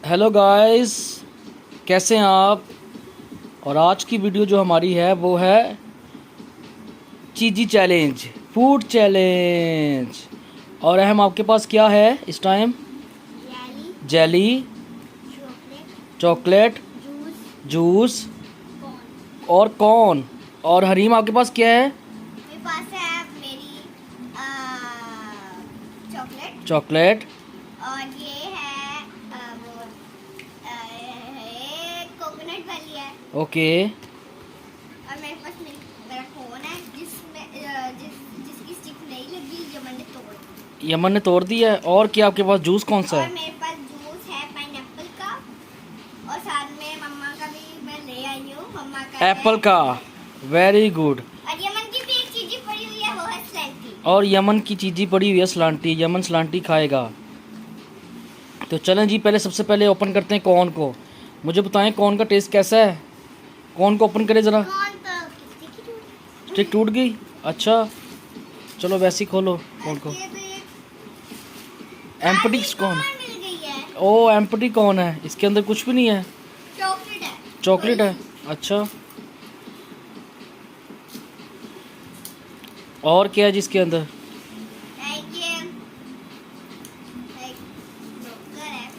Hello guys, कैसे हैं आप। और आज की वीडियो जो हमारी है वो है चीज़ी चैलेंज, फूड चैलेंज। और अहम आपके पास क्या है इस टाइम? जेली, चॉकलेट, जूस और कॉर्न। और हरीम आपके पास क्या है? मेरे पास है मेरी चॉकलेट। और ये है वो कोकोनट वाली है। ओके। और मेरे पास मेरा फोन है जिसकी स्टिक नहीं लगी, जो मैंने तोड़ दी। यमन ने तोड़ दी है। और क्या आपके पास जूस कौन सा और है? मेरे पास जूस है पाइनएप्पल का, और साथ में मम्मा का भी मैं ले आई हूँ। मम्मा का एप्पल है। का। Very good. और यमन की भी एक चीज़ पड़ी हुई है, वो है स्लैंटी। और यमन की चीज़ी पड़ी हुई है सलांटी। यमन सलांटी खाएगा। तो चलें जी, पहले सबसे पहले ओपन करते हैं कॉर्न को। मुझे बताएं कॉर्न का टेस्ट कैसा है। कॉर्न को ओपन करें ज़रा। कौन तो किसकी टूटी? स्टिक टूट गई। अच्छा, चलो वैसे ही खोलो कॉर्न को। ये तो ये एम्प्टी कॉर्न। मिल गई है। ओ, एम्प्टी कॉर्न है, इसके अंदर कुछ भी नहीं है। चॉकलेट है। चॉकलेट है। अच्छा, और क्या है जिसके अंदर? एक ब्रोकर है।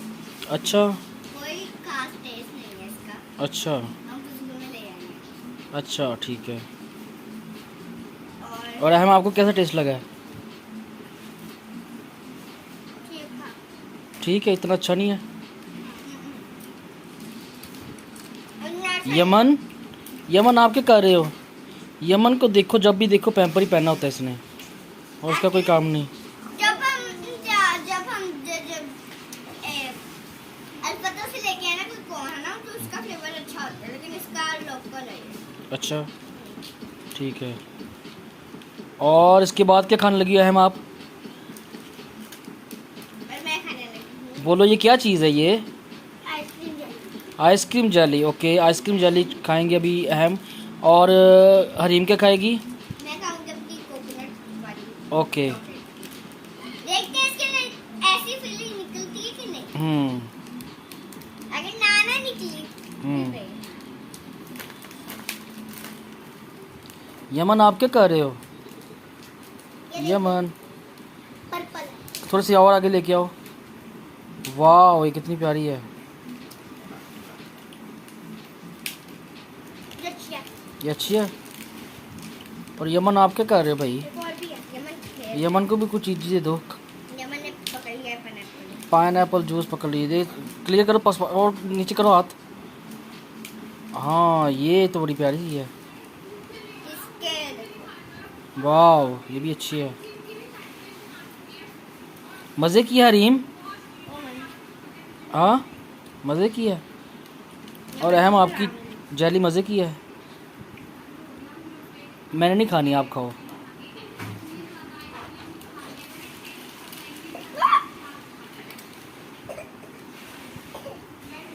अच्छा कोई खास टेस्ट नहीं है इसका। अच्छा हम खुशबू में ले आए हैं। अच्छा, ठीक है। और और अहम आपको कैसा टेस्ट लगा है? ठीक था। ठीक है, इतना अच्छा नहीं है। और यमन, यमन आप क्या कर रहे हो? यमन को देखो, जब भी देखो पैम्पर ही पहना होता है इसने, और उसका कोई काम नहीं। जब अलपता से लेके आए ना कोई कौन है ना, तो उसका फ्लेवर अच्छा होता है, लेकिन इसका लोकल है। अच्छा, ठीक है। और इसके बाद क्या खाने लगी अहम आप? और मैं खाने लगी हूँ बोलो, ये क्या चीज़ है ये? Ice cream jelly. Ice cream jelly. Okay, ice cream jelly खाएंगे अभी अहम। और हरीम क्या खाएगी? मैं खाऊंगी अपनी कोकोनट वाली ओके। चॉकलेट। देखते हैं इसके अंदर ऐसी फीलिंग निकलती है कि नहीं। अगर ना निकली हम्म। फिर यमन आप क्या कर रहे हो? यमन, पर्पल है। थोड़ी सी और आगे लेके आओ। वाह, ये कितनी प्यारी है। अच्छा, ये अच्छी है। और यमन आप क्या कर रहे हो भाई? एक और भी है। यमन यमन को भी कुछ चीज़ दे दो। ने पकड़ लिया है पाइनएप्पल। पाइनएप्पल जूस पकड़ लीजिए। क्लियर करो, पास और नीचे करो हाथ। हाँ, ये तो बड़ी प्यारी है। इसके देखो। वाह, ये भी अच्छी है। मज़े की है हरीम। ओ मन। हाँ, मज़े की है। और अहम आपकी जेली मज़े की है। मैंने नहीं खानी, आप खाओ।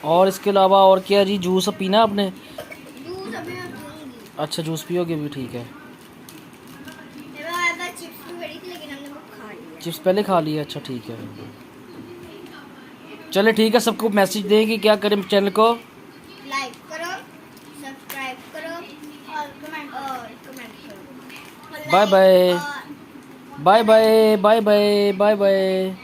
और इसके अलावा और क्या जी? जूस पीना आपने? दूध अभी मैं पीऊंगी। अच्छा, जूस पियोगे भी, ठीक है। मेरे पास चिप्स भी बड़ी थी, लेकिन हमने वो खा लिया। चिप्स पहले खा लिए, अच्छा ठीक है। चले ठीक है, सबको मैसेज दें कि क्या करें चैनल को। लाइक करो, सब्सक्राइब करो और कमेंट करो। Bye bye. और bye bye bye bye bye bye.